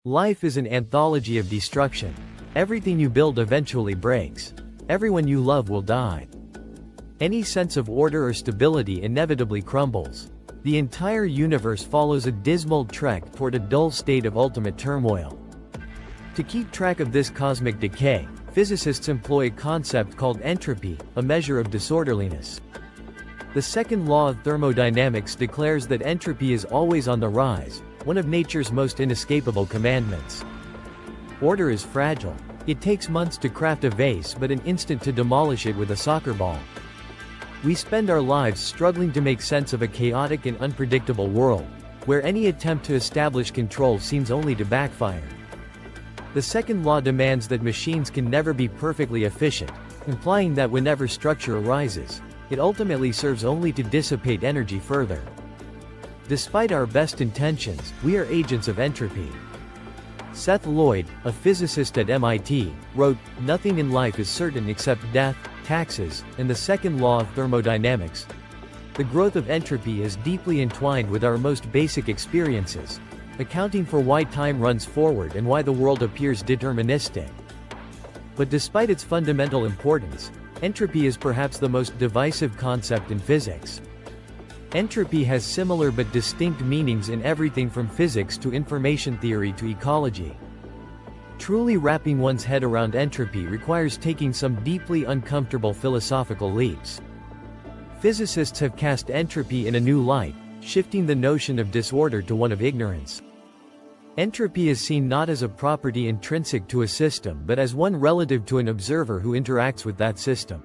Life is an anthology of destruction. Everything you build eventually breaks. Everyone you love will die. Any sense of order or stability inevitably crumbles. The entire universe follows a dismal trek toward a dull state of ultimate turmoil. To keep track of this cosmic decay, physicists employ a concept called entropy, a measure of disorderliness. The second law of thermodynamics declares that entropy is always on the rise, one of nature's most inescapable commandments. Order is fragile. It takes months to craft a vase but an instant to demolish it with a soccer ball. We spend our lives struggling to make sense of a chaotic and unpredictable world, where any attempt to establish control seems only to backfire. The second law demands that machines can never be perfectly efficient, implying that whenever structure arises, it ultimately serves only to dissipate energy further. Despite our best intentions, we are agents of entropy. Seth Lloyd, a physicist at MIT, wrote, "Nothing in life is certain except death, taxes, and the second law of thermodynamics." The growth of entropy is deeply entwined with our most basic experiences, accounting for why time runs forward and why the world appears deterministic. But despite its fundamental importance, entropy is perhaps the most divisive concept in physics. Entropy has similar but distinct meanings in everything from physics to information theory to ecology. Truly wrapping one's head around entropy requires taking some deeply uncomfortable philosophical leaps. Physicists have cast entropy in a new light, shifting the notion of disorder to one of ignorance. Entropy is seen not as a property intrinsic to a system but as one relative to an observer who interacts with that system.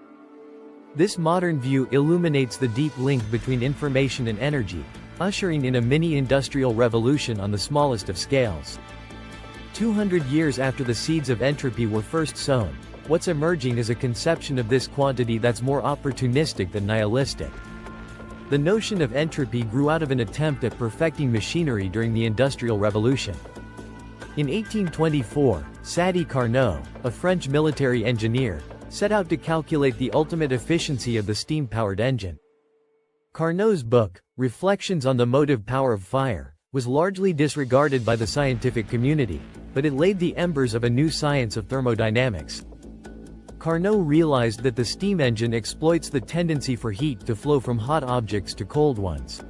This modern view illuminates the deep link between information and energy, ushering in a mini-industrial revolution on the smallest of scales. 200 years after the seeds of entropy were first sown, what's emerging is a conception of this quantity that's more opportunistic than nihilistic. The notion of entropy grew out of an attempt at perfecting machinery during the Industrial Revolution. In 1824, Sadi Carnot, a French military engineer, set out to calculate the ultimate efficiency of the steam-powered engine. Carnot's book, Reflections on the Motive Power of Fire, was largely disregarded by the scientific community, but it laid the embers of a new science of thermodynamics. Carnot realized that the steam engine exploits the tendency for heat to flow from hot objects to cold ones.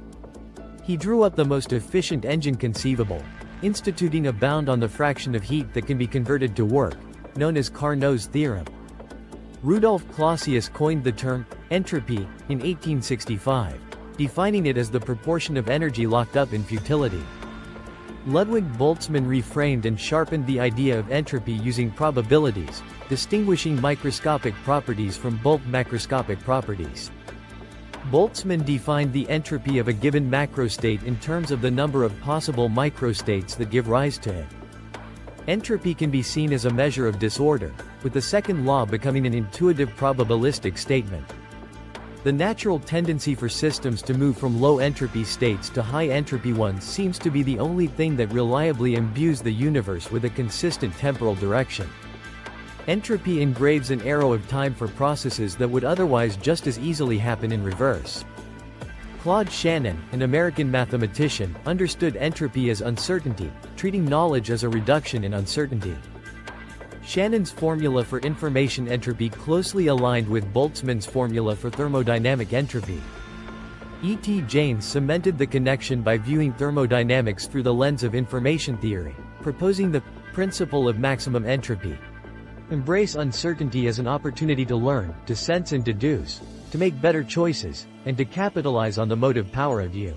He drew up the most efficient engine conceivable, instituting a bound on the fraction of heat that can be converted to work, known as Carnot's theorem. Rudolf Clausius coined the term entropy in 1865, defining it as the proportion of energy locked up in futility. Ludwig Boltzmann reframed and sharpened the idea of entropy using probabilities, distinguishing microscopic properties from bulk macroscopic properties. Boltzmann defined the entropy of a given macrostate in terms of the number of possible microstates that give rise to it. Entropy can be seen as a measure of disorder, with the second law becoming an intuitive probabilistic statement. The natural tendency for systems to move from low entropy states to high entropy ones seems to be the only thing that reliably imbues the universe with a consistent temporal direction. Entropy engraves an arrow of time for processes that would otherwise just as easily happen in reverse. Claude Shannon, an American mathematician, understood entropy as uncertainty, treating knowledge as a reduction in uncertainty. Shannon's formula for information entropy closely aligned with Boltzmann's formula for thermodynamic entropy. E.T. Jaynes cemented the connection by viewing thermodynamics through the lens of information theory, proposing the principle of maximum entropy. Embrace uncertainty as an opportunity to learn, to sense and deduce, to make better choices, and to capitalize on the motive power of you.